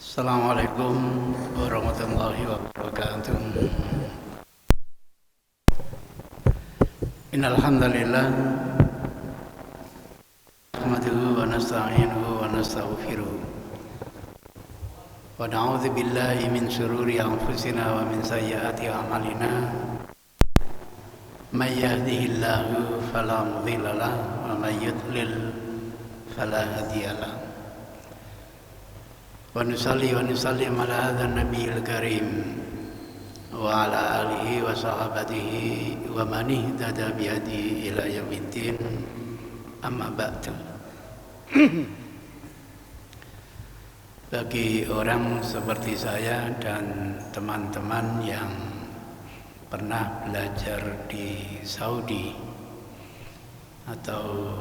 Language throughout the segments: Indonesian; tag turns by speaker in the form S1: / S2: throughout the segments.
S1: Assalamualaikum warahmatullahi wabarakatuh. Innal hamdalillah nahmaduhu wa nasta'inuhu wa nastaghfiruh. Wa na'udzu billahi min shururi anfusina wa min sayyiati a'malina. May yahdihillahu fala mudilla lahu wa may yudlil fala hadiya lahu. Wa nusalli wa nusallim ala hadzal nabiyil karim wa ala alihi wa sahabatihi wa man ihtada bi hadihi ila yaumiddin. Amma ba'du. Bagi orang seperti saya dan teman-teman yang pernah belajar di Saudi atau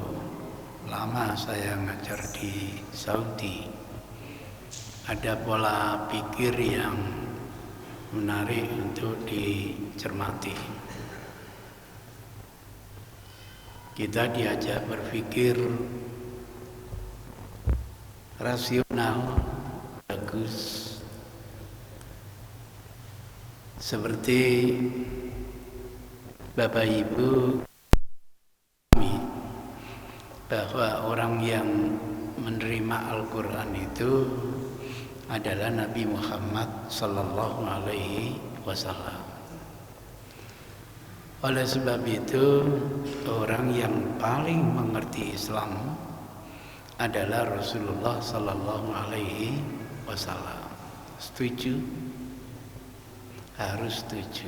S1: lama saya ngajar di Saudi, ada pola pikir yang menarik untuk dicermati. Kita diajak berpikir rasional, bagus, seperti Bapak Ibu bahwa orang yang menerima Al-Quran itu adalah Nabi Muhammad sallallahu alaihi wasallam. Oleh sebab itu, orang yang paling mengerti Islam adalah Rasulullah sallallahu alaihi wasallam. Setuju? Harus setuju.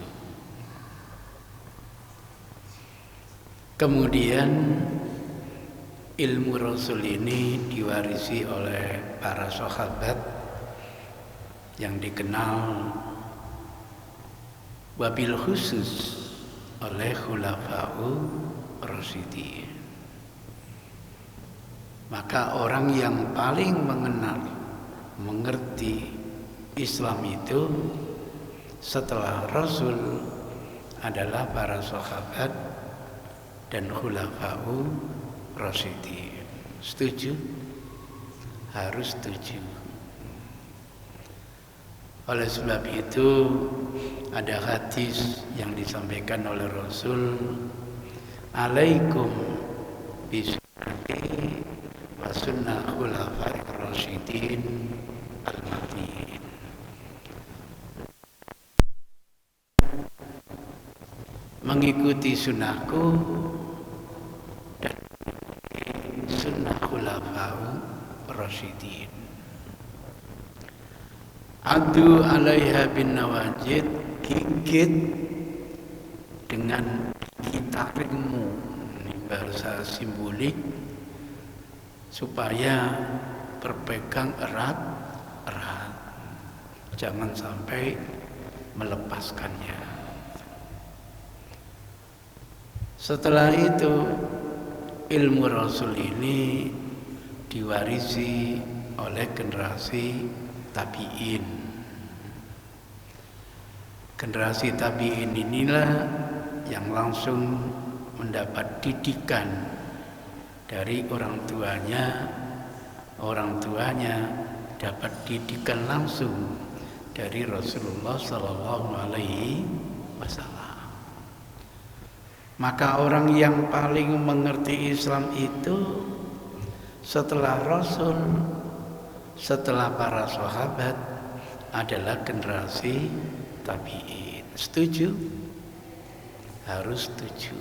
S1: Kemudian ilmu Rasul ini diwarisi oleh para sahabat yang dikenal wabil khusus oleh khulafa'u rasyidin. Maka orang yang paling mengerti Islam itu setelah Rasul adalah para sahabat dan khulafa'u rasyidin. Setuju? Harus setuju. Oleh sebab itu ada hadis yang disampaikan oleh Rasul, alaikum bisunnati wa sunnah khulafa'ir rasyidin al-mahdiyyin. Mengikuti sunnahku dan sunnah khulafa'ir rasyidin. Adu alaiha bin nawajid, gigit dengan gigi taringmu, ini bahasa simbolik, supaya berpegang erat-erat, jangan sampai melepaskannya. Setelah itu ilmu Rasul ini diwarisi oleh generasi tabi'in. Generasi tabi'in inilah yang langsung mendapat didikan dari orang tuanya dapat didikan langsung dari Rasulullah sallallahu alaihi wasallam. Maka orang yang paling mengerti Islam itu setelah Rasul, setelah para sahabat adalah generasi tabi'in. Setuju? Harus setuju.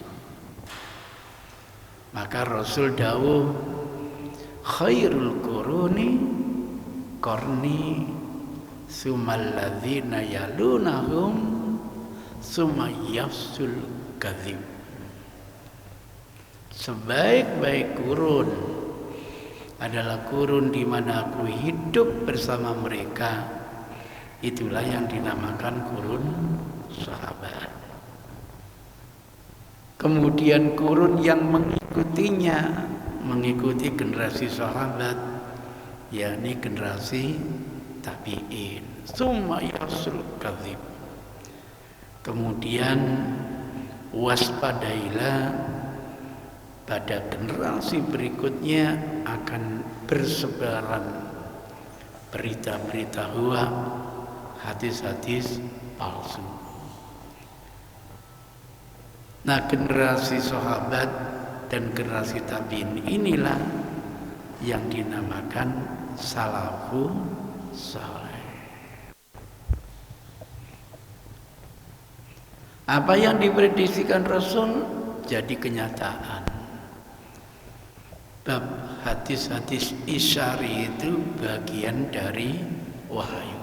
S1: Maka Rasul dawuh, khairul quruni qarni sumal ladzina yalunahum summa yafsul kadzib. Sebaik-baik kurun adalah kurun di mana aku hidup bersama mereka. Itulah yang dinamakan kurun sahabat. Kemudian kurun yang mengikutinya, mengikuti generasi sahabat, yakni generasi tabi'in. Summa yasul kadzib. Kemudian waspadailah, pada generasi berikutnya akan bersebaran berita-berita hoax, hadis-hadis palsu. Nah, generasi sahabat dan generasi tabi'in inilah yang dinamakan salafus saleh. Apa yang diprediksikan Rasul jadi kenyataan. Bab hadis-hadis isyari itu bagian dari wahyu.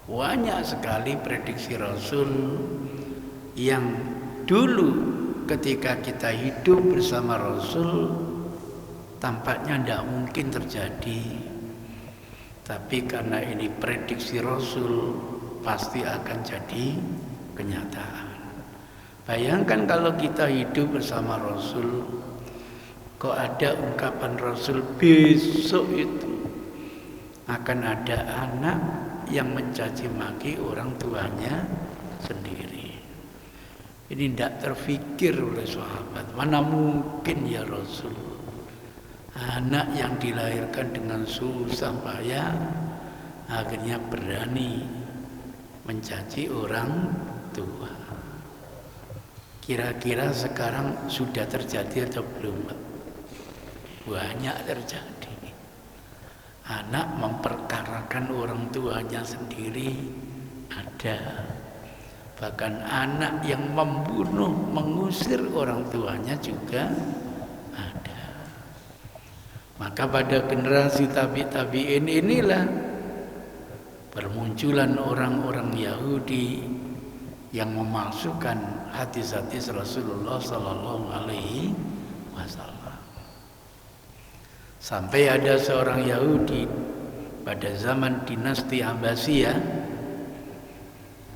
S1: Banyak sekali prediksi Rasul yang dulu ketika kita hidup bersama Rasul tampaknya tidak mungkin terjadi. Tapi karena ini prediksi Rasul, pasti akan jadi kenyataan. Bayangkan kalau kita hidup bersama Rasul, kok ada ungkapan Rasul besok itu akan ada anak yang mencaci maki orang tuanya sendiri. Ini tidak terfikir oleh sahabat. Mana mungkin ya Rasul, anak yang dilahirkan dengan susah payah akhirnya berani mencaci orang tua. Kira-kira sekarang sudah terjadi atau belum? Banyak terjadi. Anak memperkarakan orang tuanya sendiri ada. Bahkan anak yang membunuh, mengusir orang tuanya juga ada. Maka pada generasi tabi'in inilah bermunculan orang-orang Yahudi yang memasukkan hadis-hadis Rasulullah Sallallahu Alaihi Wasallam. Sampai ada seorang Yahudi pada zaman dinasti Abbasiyah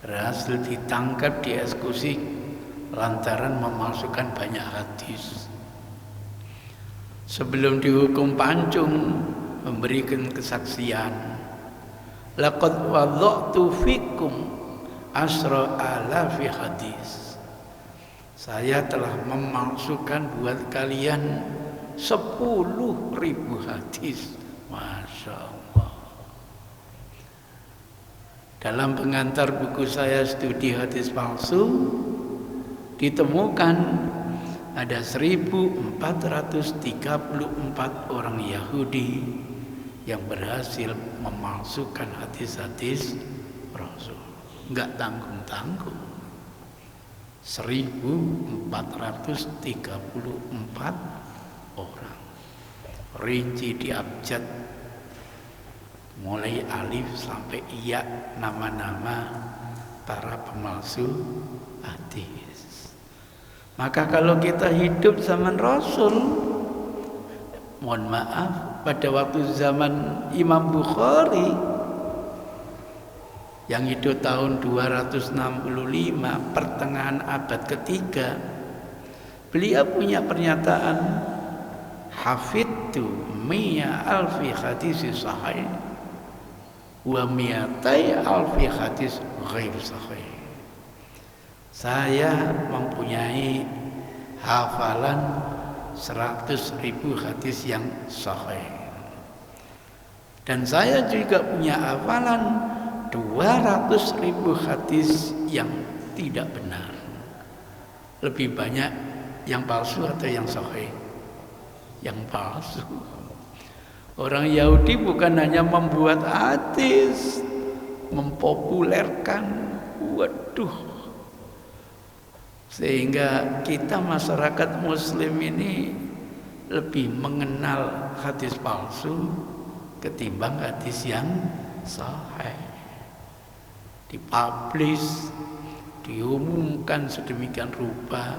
S1: berhasil ditangkap, dieksekusi lantaran memasukkan banyak hadis. Sebelum dihukum pancung, memberikan kesaksian, laqad wada'tu fikum asra alafi hadis. Saya telah memasukkan buat kalian 10.000 hadis. Masya Allah. Dalam pengantar buku saya studi hadis palsu ditemukan ada 1434 orang Yahudi yang berhasil memalsukan hadis-hadis Rasul. Enggak tanggung-tanggung. 1434 orang. Rinci di abjad, mulai alif sampai iya, nama-nama para pemalsu hadis. Maka kalau kita hidup zaman Rasul, mohon maaf, pada waktu zaman Imam Bukhari yang hidup tahun 265 pertengahan abad ketiga, beliau punya pernyataan, hafidtu mi'a alfi hadis sahih wa mi'atai alfi hadis ghair sahih. Saya mempunyai hafalan 100.000 hadis yang sahih, dan saya juga punya hafalan 200.000 hadis yang tidak benar. Lebih banyak yang palsu atau yang sahih? Yang palsu. Orang Yahudi bukan hanya membuat hadis, mempopulerkan, waduh, sehingga kita masyarakat Muslim ini lebih mengenal hadis palsu ketimbang hadis yang sahih. Dipublish, diumumkan sedemikian rupa.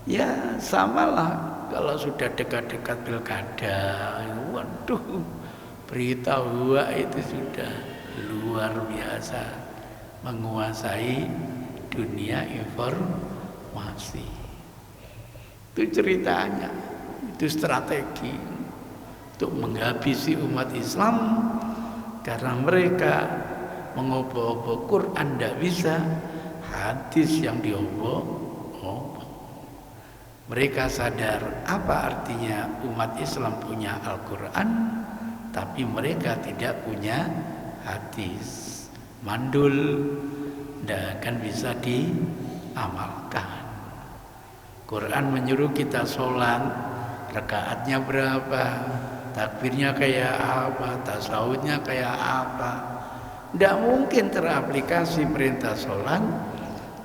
S1: Ya samalah kalau sudah dekat-dekat pilkada, waduh, berita hoax itu sudah luar biasa menguasai dunia informasi. Itu ceritanya, itu strategi untuk menghabisi umat Islam, karena mereka mengobok-obok Quran tidak bisa, hadis yang diobok-obok. Mereka sadar apa artinya umat Islam punya Al-Quran, tapi mereka tidak punya hadis. Mandul, tidak akan bisa diamalkan. Quran menyuruh kita sholat, rakaatnya berapa, takbirnya kayak apa, tasawufnya kayak apa. Tidak mungkin teraplikasi perintah sholat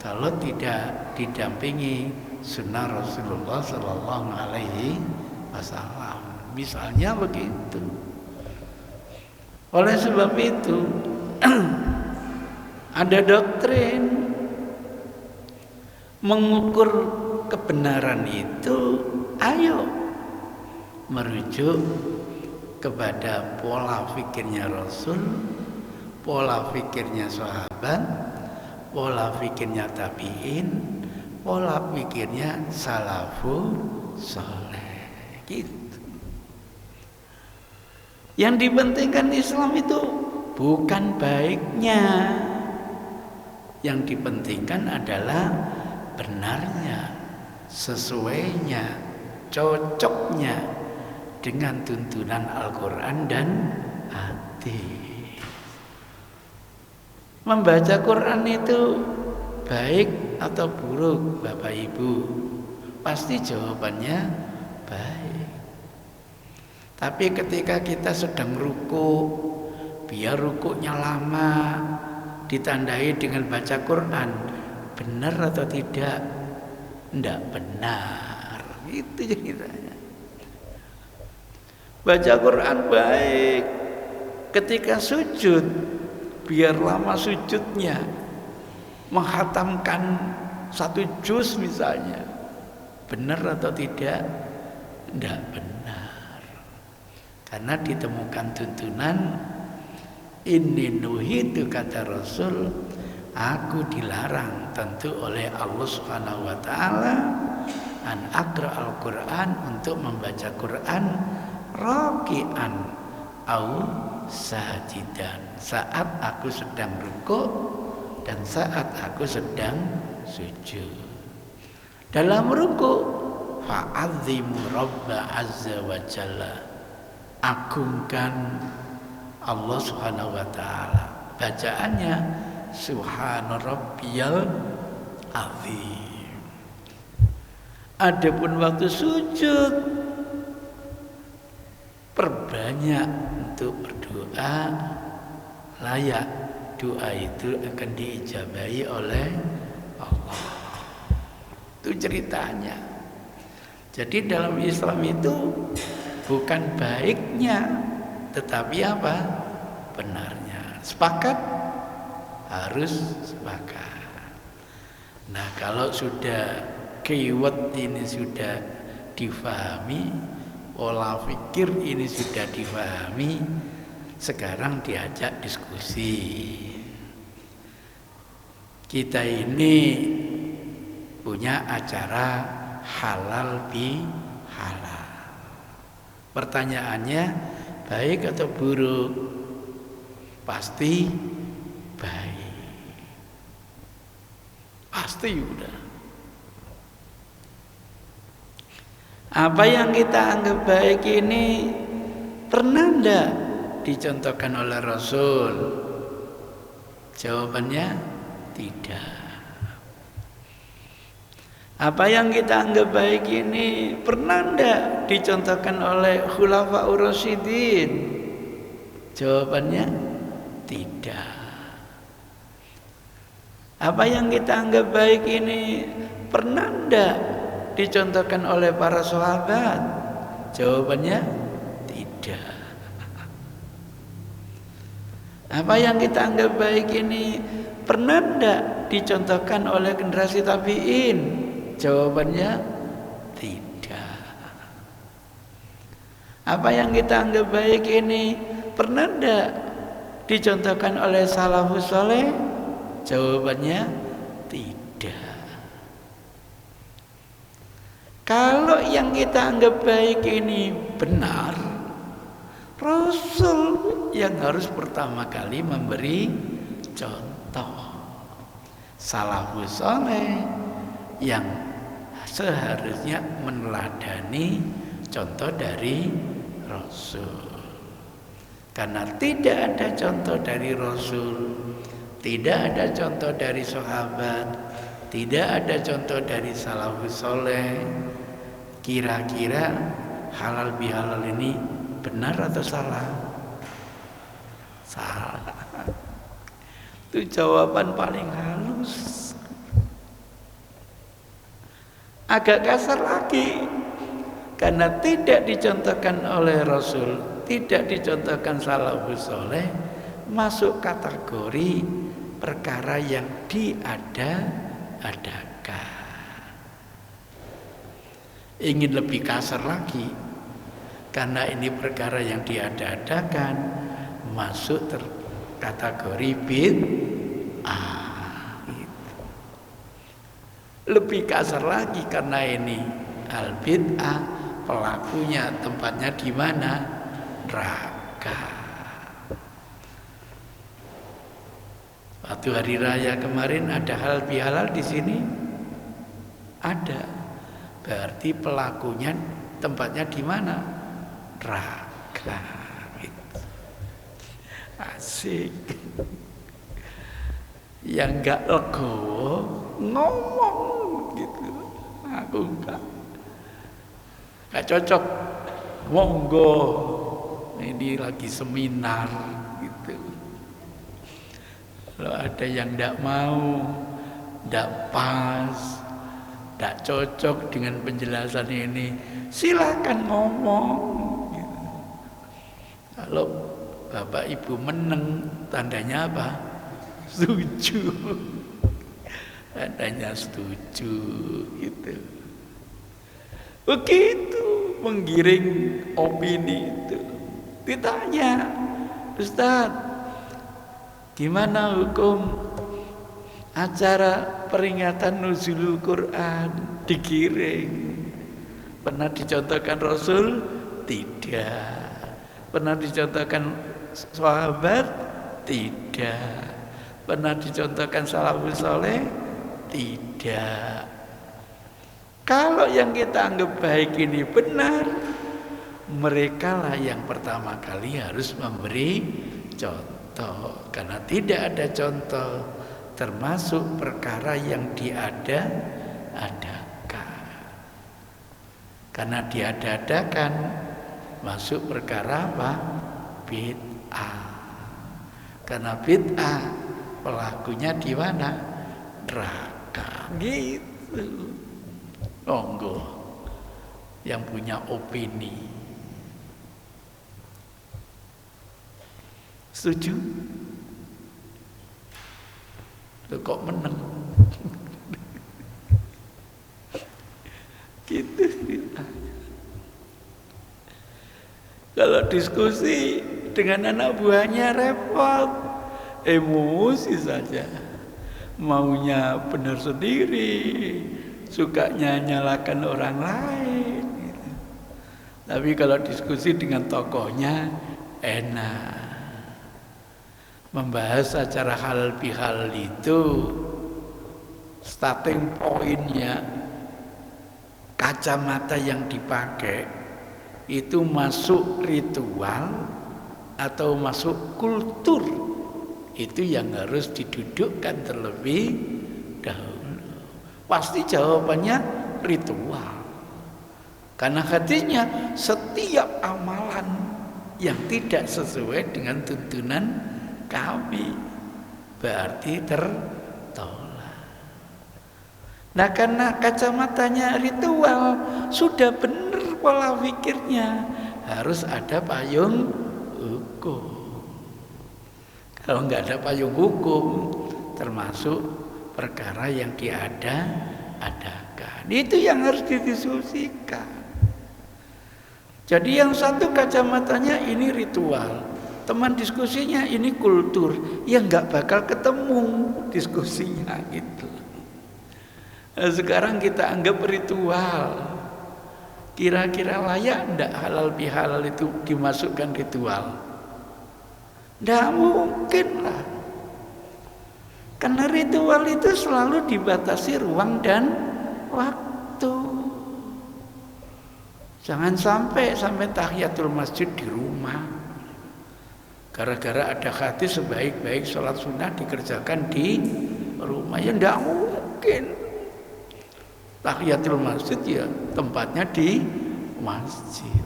S1: kalau tidak didampingi sunnah Rasulullah Sallallahu Alaihi Wasallam. Misalnya begitu. Oleh sebab itu ada doktrin mengukur kebenaran itu, ayo merujuk kepada pola pikirnya Rasul, pola pikirnya sahabat, pola pikirnya tabi'in, pola pikirnya salafus saleh. Gitu. Yang dipentingkan Islam itu bukan baiknya, yang dipentingkan adalah benarnya, sesuainya, cocoknya dengan tuntunan Al-Quran dan hadis. Membaca Quran itu baik atau buruk, Bapak Ibu? Pasti jawabannya baik. Tapi ketika kita sedang ruku, biar rukunya lama, ditandai dengan baca Quran, benar atau tidak? Tidak benar. Itu ceritanya. Baca Quran baik. Ketika sujud, biar lama sujudnya, menghatamkan 1 juz misalnya, benar atau tidak? Tidak benar. Karena ditemukan tuntunan, inni nuhitu, kata Rasul, aku dilarang tentu oleh Allah Subhanahu wa taala an aqra al-Quran, untuk membaca Quran raki'an au sajidan, saat aku sedang rukuk dan saat aku sedang sujud. Dalam rukuk, fa'azzimu rabba azza wa jalla, agungkan Allah Subhanahu wa taala. Bacaannya subhana rabbiyal azim. Adapun waktu sujud, perbanyak untuk berdoa, layak doa itu akan diijabahi oleh Allah. Itu ceritanya. Jadi dalam Islam itu bukan baiknya, tetapi apa? Benarnya. Sepakat? Harus sepakat. Nah, kalau sudah keyword ini sudah difahami, pola pikir ini sudah difahami, sekarang diajak diskusi. Kita ini punya acara halal bi halal. Pertanyaannya, baik atau buruk? Pasti baik. Pasti udah. Apa yang kita anggap baik ini pernah enggak dicontohkan oleh Rasul? Jawabannya tidak. Apa yang kita anggap baik ini pernah enggak dicontohkan oleh Khulafaur Rasyidin? Jawabannya tidak. Apa yang kita anggap baik ini pernah enggak dicontohkan oleh para sahabat? Jawabannya tidak. Apa yang kita anggap baik ini pernah enggak dicontohkan oleh generasi tabi'in? Jawabannya tidak. Apa yang kita anggap baik ini pernah enggak dicontohkan oleh salafus saleh? Jawabannya tidak. Kalau yang kita anggap baik ini benar, Rasul yang harus pertama kali memberi contoh. Salafus saleh yang seharusnya meneladani contoh dari Rasul. Karena tidak ada contoh dari Rasul, tidak ada contoh dari sahabat, tidak ada contoh dari salafus soleh. Kira-kira halal bihalal ini benar atau salah? Salah. Itu jawaban paling halus. Agak kasar lagi, karena tidak dicontohkan oleh Rasul, tidak dicontohkan salafus soleh, masuk kategori perkara yang diada-adakan. Ingin lebih kasar lagi, karena ini perkara yang diada-adakan, masuk kategori bid'ah. Lebih kasar lagi, karena ini al bid'ah, pelakunya tempatnya di mana? Neraka. Waktu hari raya kemarin ada halal bihalal di sini? Ada. Berarti pelakunya tempatnya di mana? Neraka. Gitu. Asik. Yang enggak legowo ngomong gitu. Aku enggak cocok. Monggo, ini lagi seminar gitu. Kalau ada yang enggak mau, enggak pas, enggak cocok dengan penjelasan ini, silakan ngomong gitu. Kalau Bapak Ibu meneng, tandanya apa? Setuju. Tandanya setuju gitu. Begitu menggiring opini itu. Ditanya, Ustaz, gimana hukum acara peringatan nuzulul Quran digiring? Pernah dicontohkan Rasul? Tidak. Pernah dicontohkan sahabat? Tidak. Pernah dicontohkan salafus soleh? Tidak. Kalau yang kita anggap baik ini benar, mereka lah yang pertama kali harus memberi contoh. Karena tidak ada contoh, termasuk perkara yang diada-adakan. Karena diada-adakan, masuk perkara apa? Bid'ah. Karena bid'ah, pelakunya di mana? Neraka. Gitu. Monggo yang punya opini. Setuju? Loh, kok menang? Gitu. Kalau diskusi dengan anak buahnya repot, emosi saja, maunya benar sendiri, sukanya nyalakan orang lain gitu. Tapi kalau diskusi dengan tokohnya enak. Membahas acara halal bihalal itu starting pointnya, kacamata yang dipakai itu masuk ritual atau masuk kultur, itu yang harus didudukkan terlebih dahulu. Pasti jawabannya ritual. Karena hadisnya setiap amalan yang tidak sesuai dengan tuntunan kami berarti tertolak. Nah, karena kacamatanya ritual, sudah benar pola pikirnya, harus ada payung hukum. Kalau nggak ada payung hukum, termasuk perkara yang diada-adakan. Itu yang harus didiskusikan. Jadi yang satu kacamatanya ini ritual, teman diskusinya ini kultur, yang nggak bakal ketemu diskusinya gitu. Nah, sekarang kita anggap ritual. Kira-kira layak ndak halal bihalal itu dimasukkan ritual? Ndak mungkin lah. Karena ritual itu selalu dibatasi ruang dan waktu. Jangan sampai tahiyatul masjid di rumah. Gara-gara ada hadis sebaik-baik sholat sunnah dikerjakan di rumah. Ya tidak mungkin. Tahiyatul masjid ya tempatnya di masjid.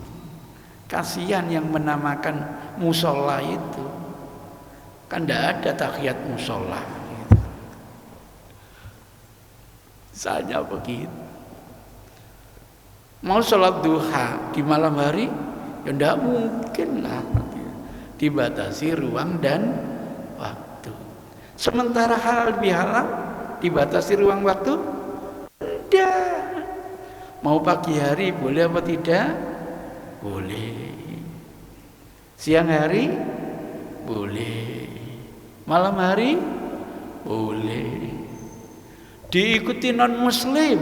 S1: Kasihan yang menamakan musola itu. Kan tidak ada tahiyat musola. Misalnya begitu. Mau sholat duha di malam hari, ya tidak mungkin lah. Dibatasi ruang dan waktu. Sementara halal bihalal dibatasi ruang waktu? Tidak. Mau pagi hari boleh apa tidak? Boleh. Siang hari? Boleh. Malam hari? Boleh. Diikuti non muslim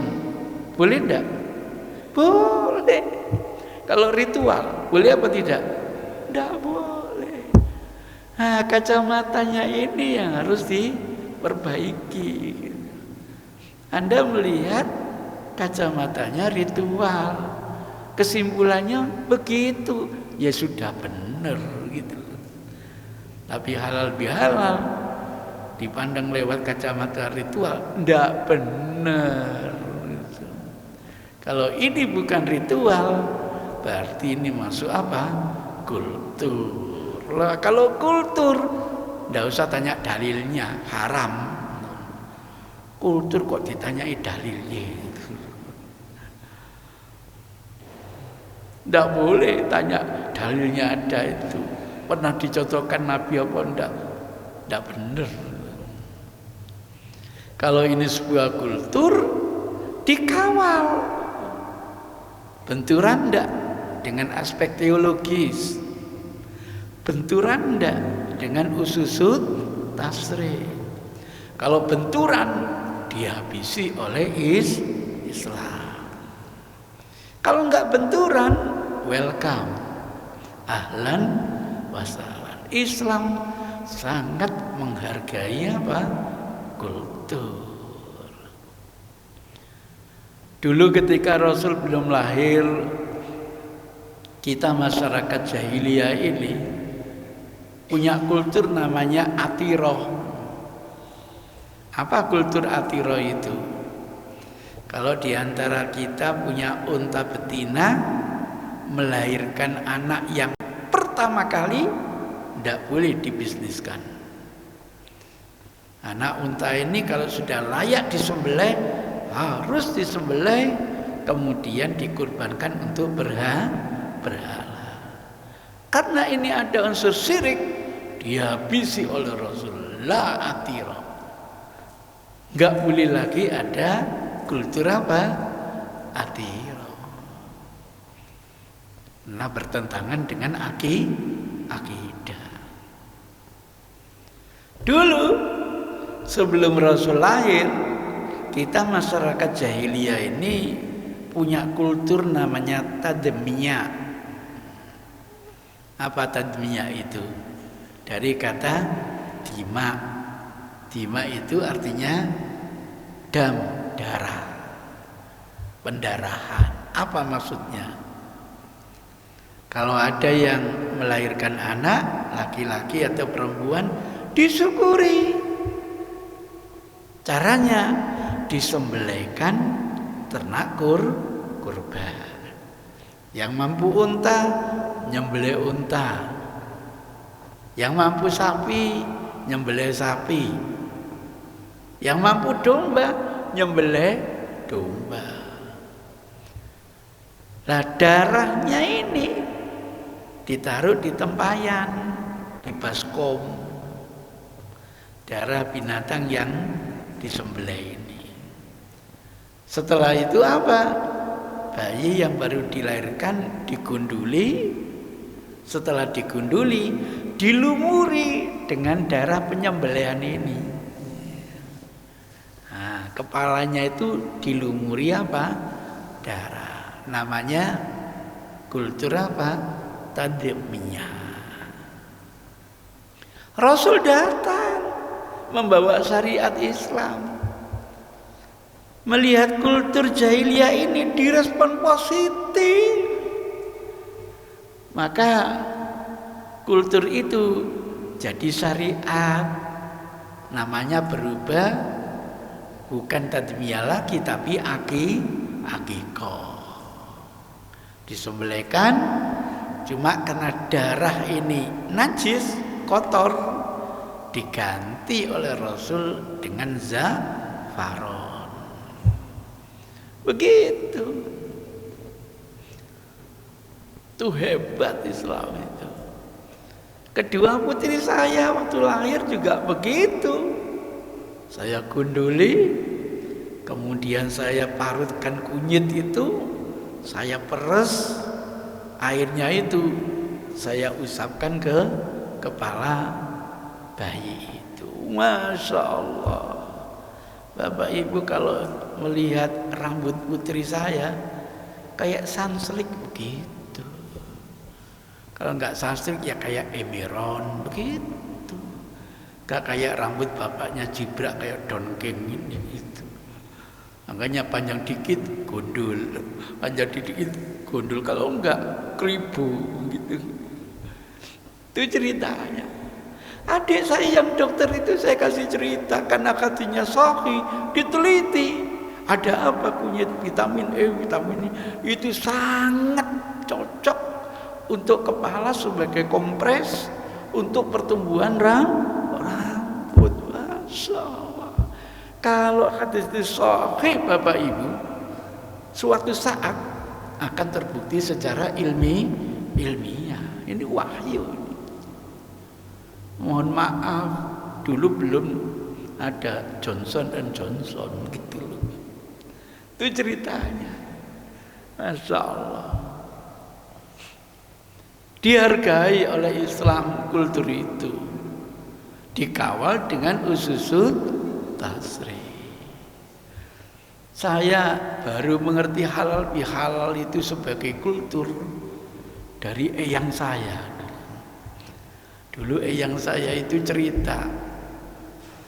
S1: boleh tidak? Boleh. Kalau ritual boleh apa tidak? Tidak boleh. Nah, kacamatanya ini yang harus diperbaiki. Anda melihat kacamatanya ritual, kesimpulannya begitu, ya sudah benar gitu. Tapi halal bihalal dipandang lewat kacamata ritual, tidak benar. Kalau ini bukan ritual, berarti ini masuk apa? Kultur. Lah, kalau kultur, tidak usah tanya dalilnya, haram. Kultur kok ditanyai dalilnya? Tidak boleh tanya dalilnya ada itu. Pernah dicocokkan Nabi apa enggak? Tidak benar. Kalau ini sebuah kultur, dikawal. Benturan enggak dengan aspek teologis? Benturan enggak dengan ususut tasrih? Kalau benturan, dihabisi oleh Islam. Kalau enggak benturan, welcome, ahlan wassalam. Islam sangat menghargai apa? Kultur. Dulu ketika Rasul belum lahir, kita masyarakat jahiliyah ini punya kultur namanya atiroh. Apa kultur atiroh itu? Kalau diantara kita punya unta betina melahirkan anak yang pertama kali, tidak boleh dibisniskan. Anak unta ini kalau sudah layak disembelih, harus disembelih, kemudian dikurbankan untuk berhala. Karena ini ada unsur syirik, dihabisi oleh Rasulullah atiroh. Enggak boleh lagi ada kultur apa? Atiroh. Nah, bertentangan dengan akidah. Dulu sebelum Rasul lahir, kita masyarakat jahiliyah ini punya kultur namanya tadmiyah. Apa tadmiyah itu? Dari kata dima. Dima itu artinya dam, darah, pendarahan. Apa maksudnya? Kalau ada yang melahirkan anak, laki-laki atau perempuan, disyukuri. Caranya disembelihkan ternak kurban. Yang mampu unta, nyembelih unta. Yang mampu sapi, nyembelih sapi. Yang mampu domba, nyembelih domba. Nah, darahnya ini ditaruh di tempayan, di baskom. Darah binatang yang disembelih ini. Setelah itu apa? Bayi yang baru dilahirkan digunduli. Setelah digunduli, dilumuri dengan darah penyembelihan ini. Nah, kepalanya itu dilumuri apa? Darah. Namanya kultur apa? Tadmiyah. Rasul datang membawa syariat Islam. Melihat kultur jahiliyah ini direspon positif. Maka kultur itu jadi syariat. Namanya berubah, bukan tadmiyah lagi tapi akikoh. Disembelihkan cuma karena darah ini najis, kotor, diganti oleh Rasul dengan zafaron. Begitu. Itu hebat Islam itu. Kedua putri saya waktu lahir juga begitu. Saya gunduli, kemudian saya parutkan kunyit itu, saya peres, airnya itu saya usapkan ke kepala bayi itu. Masya Allah. Bapak Ibu kalau melihat rambut putri saya kayak sanslik begitu. Kalau nggak sanslik ya kayak Emeron begitu. Nggak kayak rambut bapaknya Jibrak kayak Don King ini itu. Makanya panjang dikit gundul, panjang dikit gundul, kalau enggak keribu gitu. Itu ceritanya. Adik saya yang dokter itu saya kasih cerita karena katanya sahih, diteliti. Ada apa kunyit vitamin E, vitamin E itu sangat cocok untuk kepala sebagai kompres untuk pertumbuhan rambut. Masya Allah. Kalau hadis itu sahih Bapak Ibu, suatu saat akan terbukti secara ilmiah. Ini wahyu. Mohon maaf, dulu belum ada Johnson & Johnson gitu loh. Itu ceritanya. Masya Allah. Dihargai oleh Islam kultur itu, dikawal dengan ususul tasri. Saya baru mengerti halal bihalal itu sebagai kultur dari eyang saya. Dulu eyang saya itu cerita,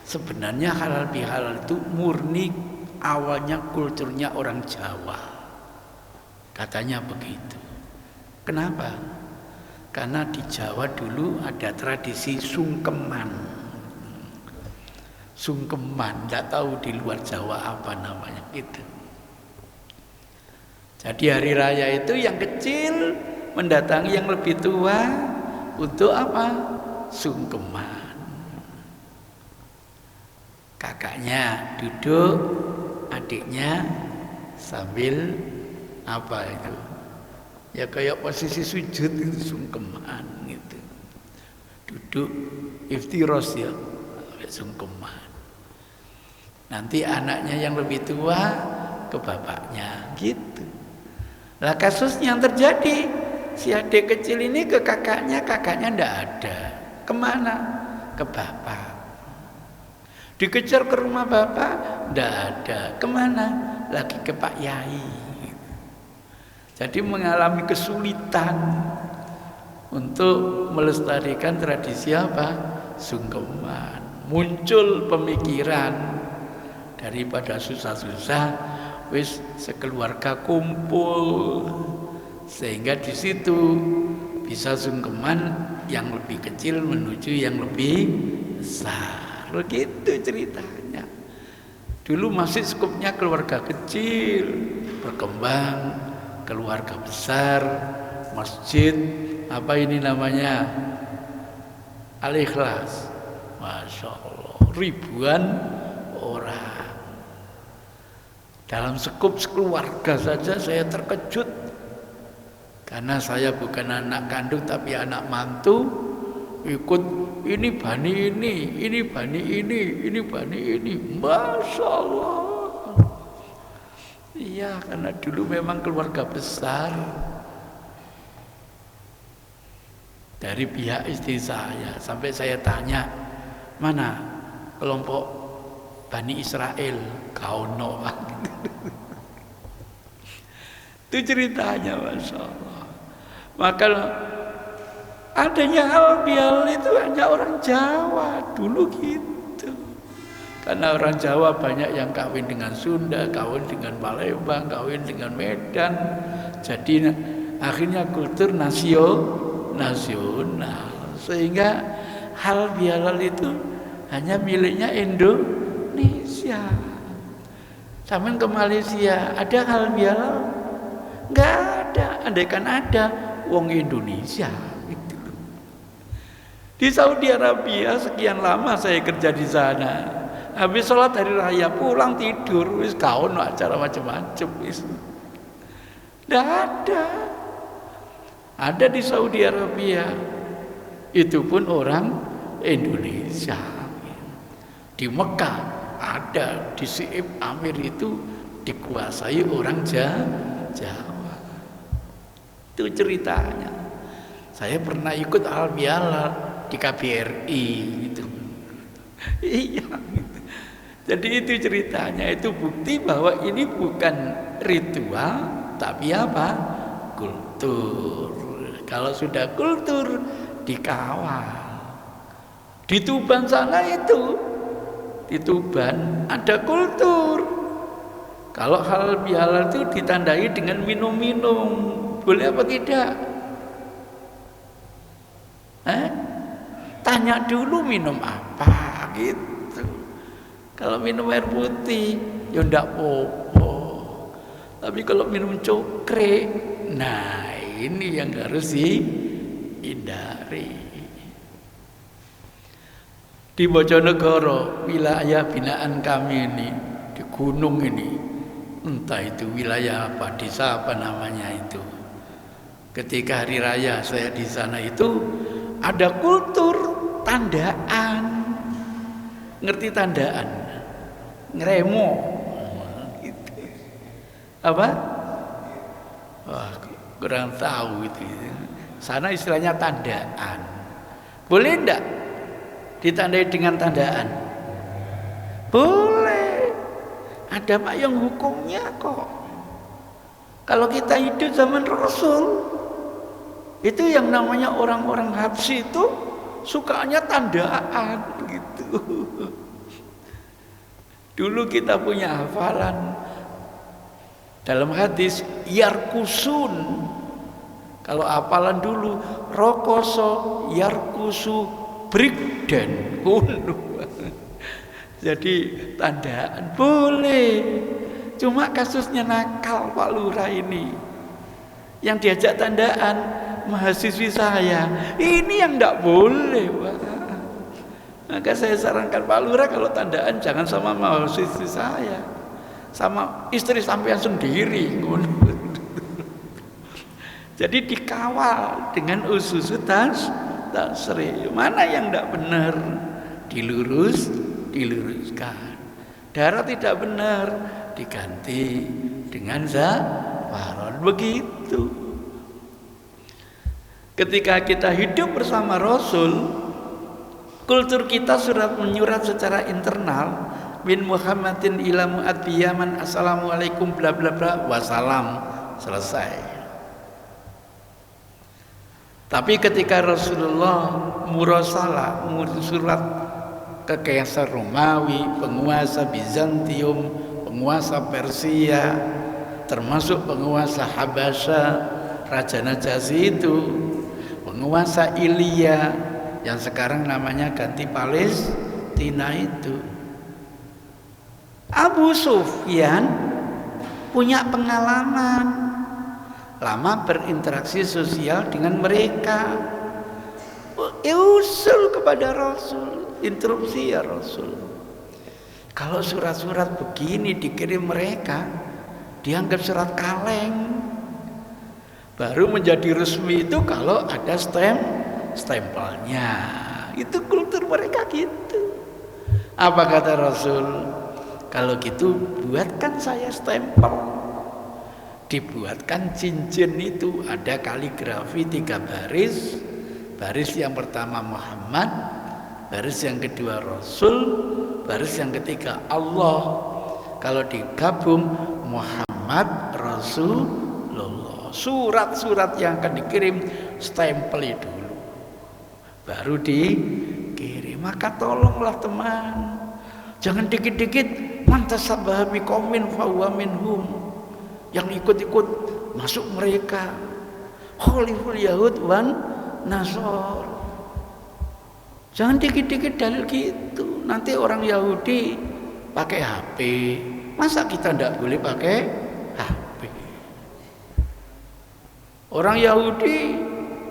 S1: sebenarnya halal bihalal itu murni awalnya kulturnya orang Jawa. Katanya begitu. Kenapa? Karena di Jawa dulu ada tradisi sungkeman. Sungkeman, tidak tahu di luar Jawa apa namanya gitu. Jadi hari raya itu yang kecil mendatangi yang lebih tua untuk apa? Sungkeman. Kakaknya duduk, adiknya sambil apa itu? Ya kayak posisi sujud itu sungkeman gitu. Duduk iftiros ya, sungkeman. Nanti anaknya yang lebih tua ke bapaknya gitu. Lah kasusnya yang terjadi, si adik kecil ini ke kakaknya ndak ada. Kemana? Ke bapak. Dikejar ke rumah bapak, ndak ada. Kemana? Lagi ke Pak Yai. Jadi mengalami kesulitan untuk melestarikan tradisi apa? Sungkeman. Muncul pemikiran daripada susah-susah, wis sekeluarga kumpul, sehingga di situ bisa sungkeman yang lebih kecil menuju yang lebih besar. Begitu ceritanya. Dulu masih skupnya keluarga kecil, berkembang keluarga besar, masjid, apa ini namanya? Al-Ikhlas. Masya Allah, ribuan orang. Dalam sekup keluarga saja saya terkejut. Karena saya bukan anak kandung tapi anak mantu. Ikut ini bani ini bani ini bani ini. Masya Allah. Iya, karena dulu memang keluarga besar. Dari pihak istri saya, sampai saya tanya, mana kelompok Bani Israel? Kauno. Itu ceritanya, Masya Allah. Maka adanya hal bial itu hanya orang Jawa dulu gitu. Karena orang Jawa banyak yang kawin dengan Sunda, kawin dengan Palembang, kawin dengan Medan. Jadi akhirnya kultur nasional. Sehingga halal bihalal itu hanya miliknya Indonesia. Sampai ke Malaysia ada halal bihalal? Nggak ada. Andaikan ada, wong Indonesia. Gitu. Di Saudi Arabia sekian lama saya kerja di sana. Habis sholat hari raya pulang tidur, wis kaon acara macam-macam wis. Nggak ada. Ada di Saudi Arabia. Itu pun orang Indonesia. Di Mekah ada, di Siib Amir itu dikuasai orang Jawa. Itu ceritanya. Saya pernah ikut halal bihalal di KBRI gitu. Iya gitu. Jadi itu ceritanya, itu bukti bahwa ini bukan ritual tapi apa? Kultur. Kalau sudah kultur dikawal. Di Tuban sana itu, di Tuban ada kultur. Kalau halal bihalal itu ditandai dengan minum-minum, boleh apa tidak? Tanya dulu minum apa gitu. Kalau minum air putih, ya ndak apa-apa. Tapi kalau minum cokre, nah ini yang harus dihindari. Di Bojonegoro, wilayah binaan kami ini, di gunung ini, entah itu wilayah apa, desa apa namanya itu. Ketika hari raya saya di sana itu ada kultur tandaan. Ngerti tandaan? Ngeremo. Gitu. Apa? Wah, kurang tahu itu. Sana istilahnya tandaan. Boleh enggak ditandai dengan tandaan? Boleh. Ada payung hukumnya kok. Kalau kita hidup zaman Rasul, itu yang namanya orang-orang Habsyi itu sukanya tandaan gitu. Dulu kita punya hafalan dalam hadis yarkusun. Kalau hafalan dulu rokoso yarkusu brigden. Jadi tandaan boleh. Cuma kasusnya nakal Pak Lurah ini. Yang diajak tandaan mahasiswi saya. Ini yang tidak boleh, Pak. Maka saya sarankan Pak Lurah kalau tandaan jangan sama mahasiswi saya. Sama istri sampean sendiri. Jadi dikawal dengan ususutas tasri. Mana yang tidak benar diluruskan. Darah tidak benar diganti dengan zafaron. Begitu. Ketika kita hidup bersama Rasul, kultur kita surat menyurat secara internal min Muhammadin ila mu'ad biyaman assalamualaikum bla bla bla wassalam, selesai. Tapi ketika Rasulullah murasalah surat ke Kaisar Romawi, penguasa Bizantium, penguasa Persia, termasuk penguasa Habasya, Raja Najasyi itu, penguasa Ilya yang sekarang namanya ganti Palestina itu. Abu Sufyan punya pengalaman lama berinteraksi sosial dengan mereka. Usul kepada Rasul, interupsi ya Rasul. Kalau surat-surat begini dikirim mereka, dianggap surat kaleng. Baru menjadi resmi itu kalau ada stempelnya. Itu kultur mereka gitu. Apa kata Rasul? Kalau gitu buatkan saya stempel. Dibuatkan cincin itu, ada kaligrafi 3 baris. Baris yang pertama Muhammad, baris yang kedua Rasul, baris yang ketiga Allah. Kalau digabung Muhammad Rasulullah. Surat-surat yang akan dikirim stempel dulu, baru dikirim. Maka tolonglah teman, jangan dikit-dikit mantasabbaha biqaumin fahuwa minhum. Yang ikut-ikut masuk mereka. Khaliful Yahud wan Nasor. Jangan dikit-dikit dalil gitu. Nanti orang Yahudi pakai HP, masa kita tidak boleh pakai HP? Orang Yahudi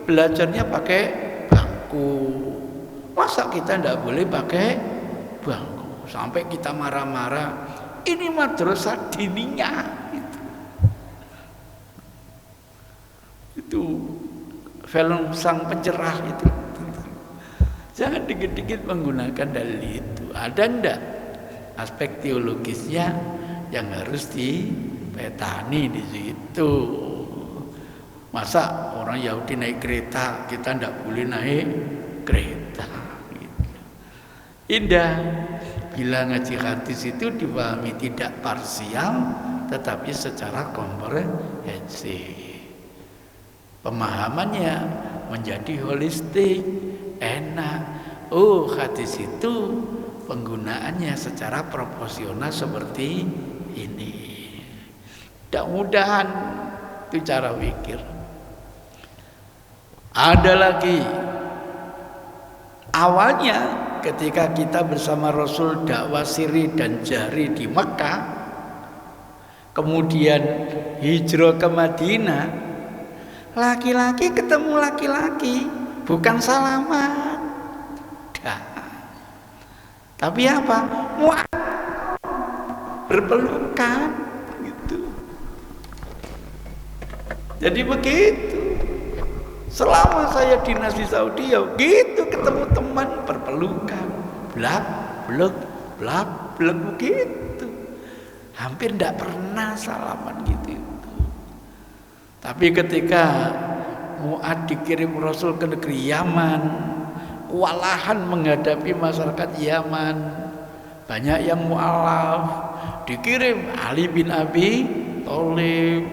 S1: belajarnya pakai bangku, masa kita tidak boleh pakai bangku? Sampai kita marah-marah, ini madrasah diniyah. Itu film Sang Pencerah itu. Jangan dikit-dikit menggunakan dalil itu. Ada ndak aspek teologisnya yang harus dipetani di situ? Masa orang Yahudi naik kereta, kita ndak boleh naik kereta? Gitu. Indah bila ngaji hadis itu dipahami tidak parsial, tetapi secara komprehensif. Pemahamannya menjadi holistik, enak. Oh, hadis itu penggunaannya secara proporsional seperti ini. Mudah-mudahan itu cara pikir. Ada lagi, awalnya ketika kita bersama Rasul dakwah siri dan jahri di Mekah, kemudian hijrah ke Madinah, laki-laki ketemu laki-laki, bukan salaman. Tapi apa? Berpelukan gitu. Jadi begitu. Selama saya dinas di Saudi ya gitu, ketemu teman berpelukan, blak begitu. Hampir tidak pernah salaman gitu. Tapi ketika Mu'ad dikirim Rasul ke negeri Yaman, kewalahan menghadapi masyarakat Yaman, banyak yang mu'alaf, dikirim Ali bin Abi Thalib,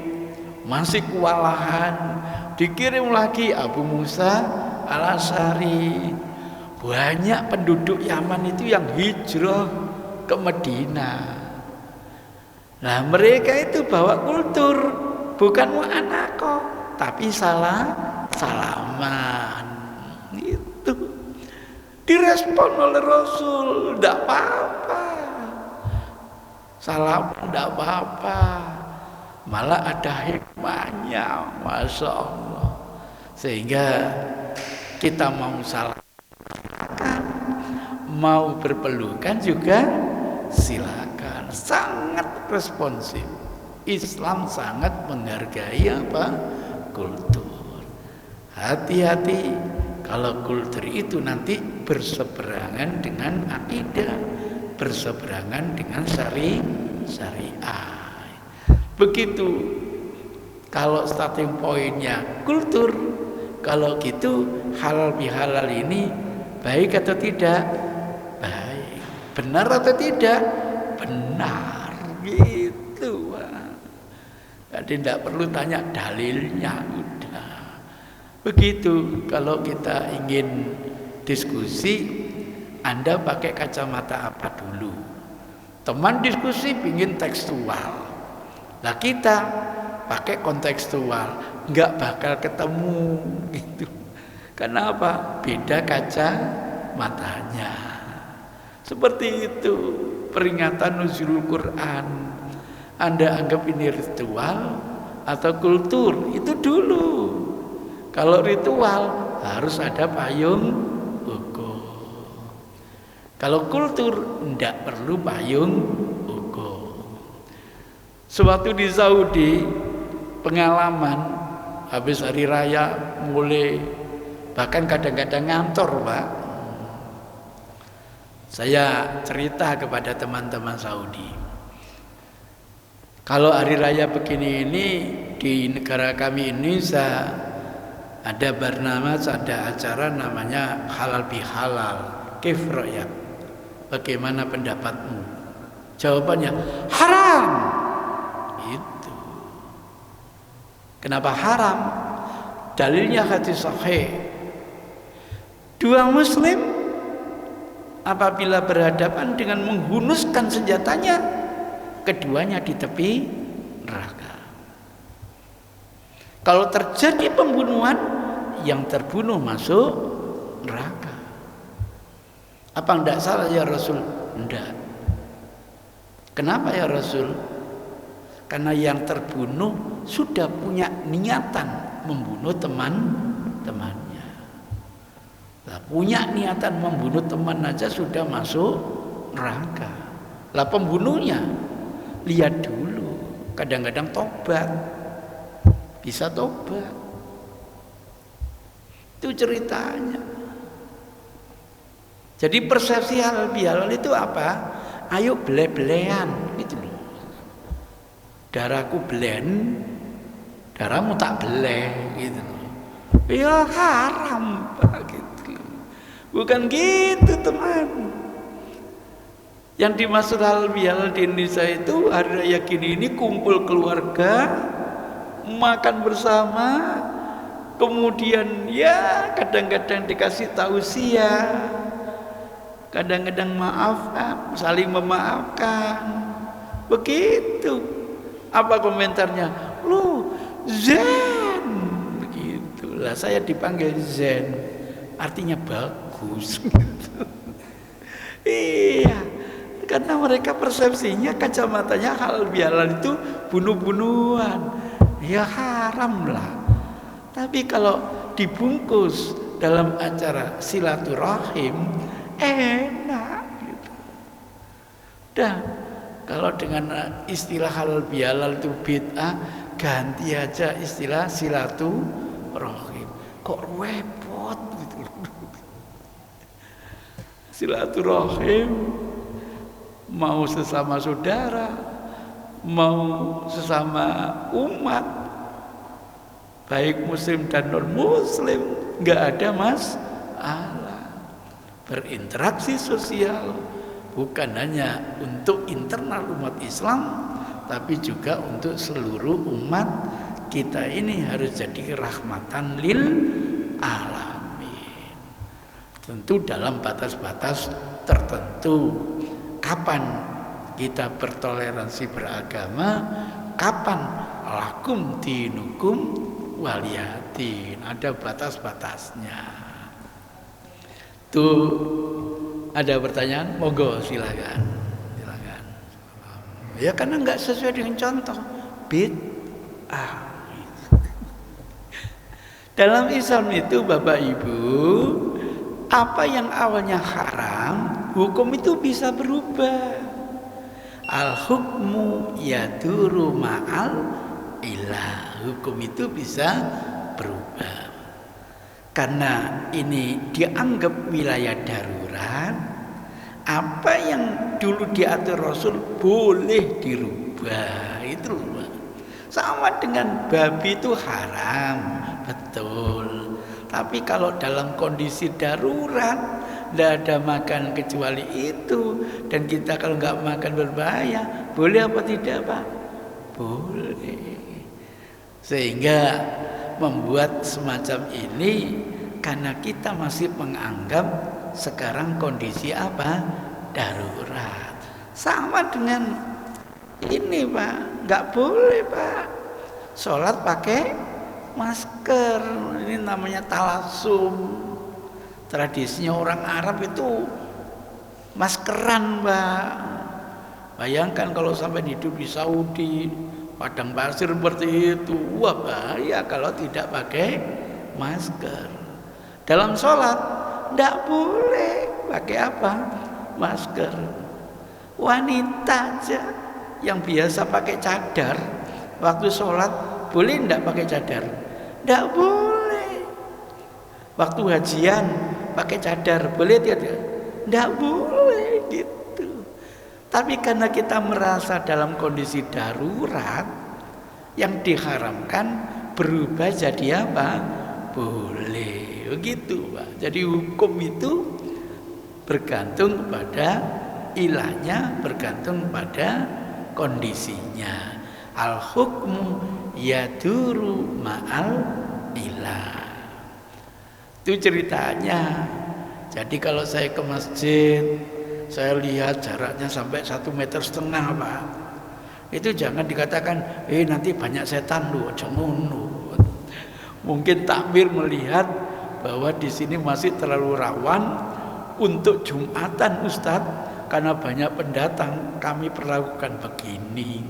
S1: masih kewalahan, dikirim lagi Abu Musa Al-Asy'ari. Banyak penduduk Yaman itu yang hijrah ke Madinah. Nah, mereka itu bawa kultur, bukan mu'anaqah, tapi salaman itu. Direspon oleh Rasul, tidak apa-apa, salam tidak apa-apa, malah ada hikmahnya, Masya Allah. Sehingga kita mau salam, mau berpelukan juga silakan. Sangat responsif. Islam sangat menghargai apa? Kultur. Hati-hati kalau kultur itu nanti berseberangan dengan akidah, berseberangan dengan syariah. Begitu. Kalau starting pointnya kultur, kalau gitu halal bihalal ini baik atau tidak? Baik. Benar atau tidak? Benar. Gitu. Jadi tidak perlu tanya dalilnya, udah. Begitu. Kalau kita ingin diskusi, Anda pakai kacamata apa dulu? Teman diskusi pingin tekstual, lah kita pakai kontekstual, nggak bakal ketemu gitu. Kenapa? Beda kacamatanya. Seperti itu peringatan nuzulul Quran. Anda anggap ini ritual atau kultur, itu dulu. Kalau ritual harus ada payung hukum. Kalau kultur tidak perlu payung hukum. Sewaktu di Saudi, pengalaman habis hari raya mulai, bahkan kadang-kadang ngantor, Pak. Saya cerita kepada teman-teman Saudi, kalau hari raya begini ini di negara kami Indonesia ada acara namanya halal bihalal. Kif ra'yak? Bagaimana pendapatmu? Jawabannya haram. Itu. Kenapa haram? Dalilnya hadis sahih. Dua muslim apabila berhadapan dengan menghunuskan senjatanya, keduanya di tepi neraka. Kalau terjadi pembunuhan, yang terbunuh masuk neraka. Apa enggak salah ya Rasul? Enggak. Kenapa ya Rasul? Karena yang terbunuh sudah punya niatan membunuh teman-temannya. Lah punya niatan membunuh teman aja sudah masuk neraka. Lah pembunuhnya lihat dulu, kadang-kadang tobat. Bisa tobat. Itu ceritanya. Jadi persepsi halal bihalal itu apa? Ayo bele-belean gitu loh. Darahku belen, darahmu tak beleh gitu loh. Ya haram gitu. Bukan gitu teman. Yang dimaksud halal bihalal di Indonesia itu hari raya gini ini kumpul keluarga, makan bersama, kemudian ya kadang-kadang dikasih tausiah, kadang-kadang maafkan, saling memaafkan. Begitu. Apa komentarnya? Lu zen. Begitulah saya dipanggil zen. Artinya bagus gitu. Iya. Karena mereka persepsinya kacamatanya halal bihalal itu bunuh-bunuhan. Ya haram lah. Tapi kalau dibungkus dalam acara silaturahim enak gitu. Dan kalau dengan istilah halal bihalal itu bid'ah, ganti aja istilah silaturahim. Kok repot gitu. Silaturahim mau sesama saudara, mau sesama umat, baik muslim dan non muslim, nggak ada masalah. Berinteraksi sosial bukan hanya untuk internal umat Islam, tapi juga untuk seluruh umat kita ini harus jadi rahmatan lil alamin. Tentu dalam batas-batas tertentu. Kapan kita bertoleransi beragama, kapan lakum dinukum waliyadin, ada batas-batasnya. Tuh ada pertanyaan, monggo silakan. Silakan. Ya karena nggak sesuai dengan contoh bid'ah. Dalam Islam itu Bapak Ibu, apa yang awalnya haram, hukum itu bisa berubah. Al-hukmu yaduru ma'al ilah. Hukum itu bisa berubah. Karena ini dianggap wilayah darurat, apa yang dulu diatur Rasul boleh dirubah. Itu loh. Sama dengan babi itu haram, betul. Tapi kalau dalam kondisi darurat, tidak ada makan kecuali itu, dan kita kalau nggak makan berbahaya, boleh apa tidak Pak? Boleh. Sehingga membuat semacam ini karena kita masih menganggap sekarang kondisi apa? Darurat. Sama dengan ini Pak, nggak boleh Pak sholat pakai masker. Ini namanya talasum. Tradisinya orang Arab itu maskeran Pak. Bayangkan kalau sampai hidup di Saudi, padang pasir seperti itu, wah bahaya kalau tidak pakai masker. Dalam sholat tidak boleh pakai apa? Masker. Wanita aja yang biasa pakai cadar waktu sholat boleh tidak pakai cadar? Tidak boleh. Waktu hajian pakai cadar boleh tidak? Tidak boleh gitu. Tapi karena kita merasa dalam kondisi darurat, yang diharamkan berubah jadi apa? Boleh. Begitu Pak. Jadi hukum itu bergantung pada ilahnya, bergantung pada kondisinya. Al-hukmu yaduru ma'al ilah. Itu ceritanya. Jadi kalau saya ke masjid, saya lihat jaraknya sampai 1,5 meter Pak. Itu jangan dikatakan, nanti banyak setan lu, jangan. Mungkin takbir melihat bahwa di sini masih terlalu rawan untuk Jumatan Ustadz, karena banyak pendatang kami perlakukan begini.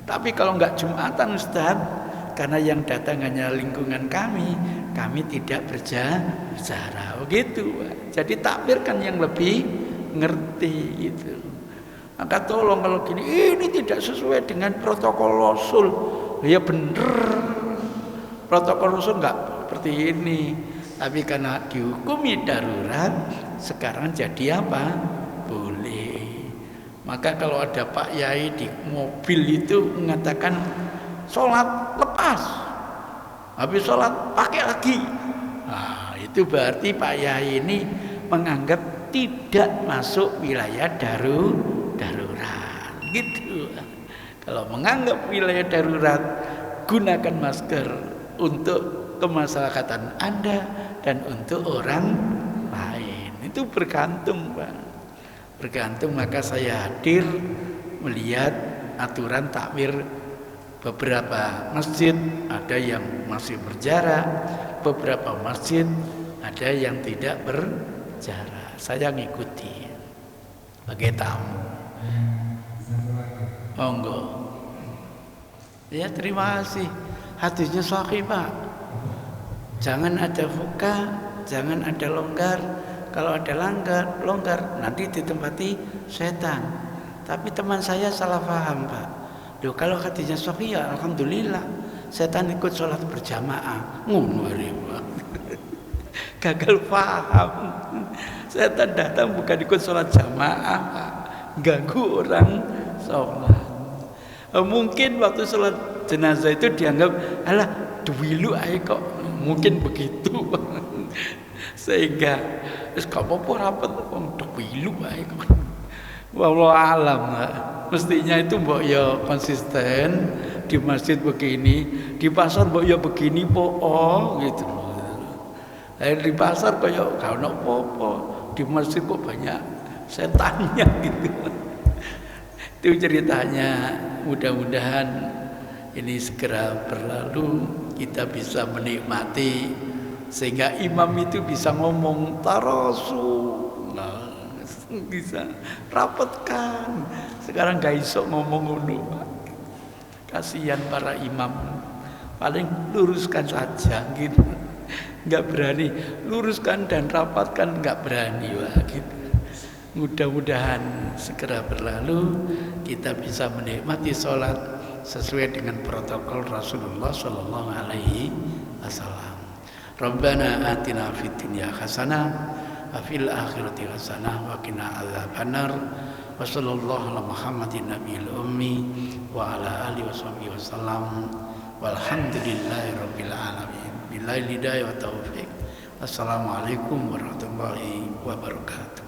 S1: Tapi kalau enggak Jumatan Ustadz, karena yang datang hanya lingkungan kami tidak berbicara. Begitu. Jadi takbirkan yang lebih ngerti gitu. Maka tolong kalau gini, ini tidak sesuai dengan protokol Rasul. Ya bener, protokol Rasul enggak seperti ini. Tapi karena dihukumi darurat, sekarang jadi apa? Boleh. Maka kalau ada Pak Yai di mobil itu mengatakan sholat lepas, habis sholat pakai lagi. Nah, itu berarti Pak Yai ini menganggap tidak masuk wilayah darurat. Gitu. Kalau menganggap wilayah darurat, gunakan masker untuk kemaslahatan Anda dan untuk orang lain. Itu bergantung, Pak. Bergantung. Maka saya hadir melihat aturan takbir beberapa masjid ada yang masih berjarak, beberapa masjid ada yang tidak berjarak. Saya ngikuti sebagai tamu. Monggo. Ya, terima kasih. Hadisnya sahih, Pak. Jangan ada buka, jangan ada longgar. Kalau ada longgar nanti ditempati setan. Tapi teman saya salah paham, Pak. Loh, kalau hadisnya sahih ya alhamdulillah. Setan ikut sholat berjamaah. Ngono, Pak. Gagal paham. Setan datang bukan ikut sholat jamaah, Pak. Ganggu orang sholat. Mungkin waktu sholat jenazah itu dianggap alah duwilu ae kok, mungkin begitu. Sehingga wis gak apa-apa rapet wong duwilu ae kok. Wallahu alam. Mestinya itu mbok ya konsisten di masjid begini, di pasar mbok ya begini po gitu. Di pasar kok ya gak ono apa-apa, di masjid kok banyak setannya gitu. Itu ceritanya. Mudah-mudahan ini segera berlalu, kita bisa menikmati sehingga imam itu bisa ngomong tarasu, bisa rapatkan. Sekarang gak iso ngomong ngono. Kasihan para imam, paling luruskan saja gitu. Nggak berani luruskan dan rapatkan, nggak berani gitu. Mudah-mudahan segera berlalu, kita bisa menikmati sholat sesuai dengan protokol Rasulullah Sallallahu Alaihi Wasallam. Rabbana atina fid dunya hasanah wa fil akhirati hasanah wa qina adzabannar. Wa sallallahu ala Muhammadin nabiyil ummi wa ala alihi washabihi wasallam. Walhamdulillahi rabbil alamin. Billahi hidayah wa taufiq. Wassalamualaikum warahmatullahi wabarakatuh.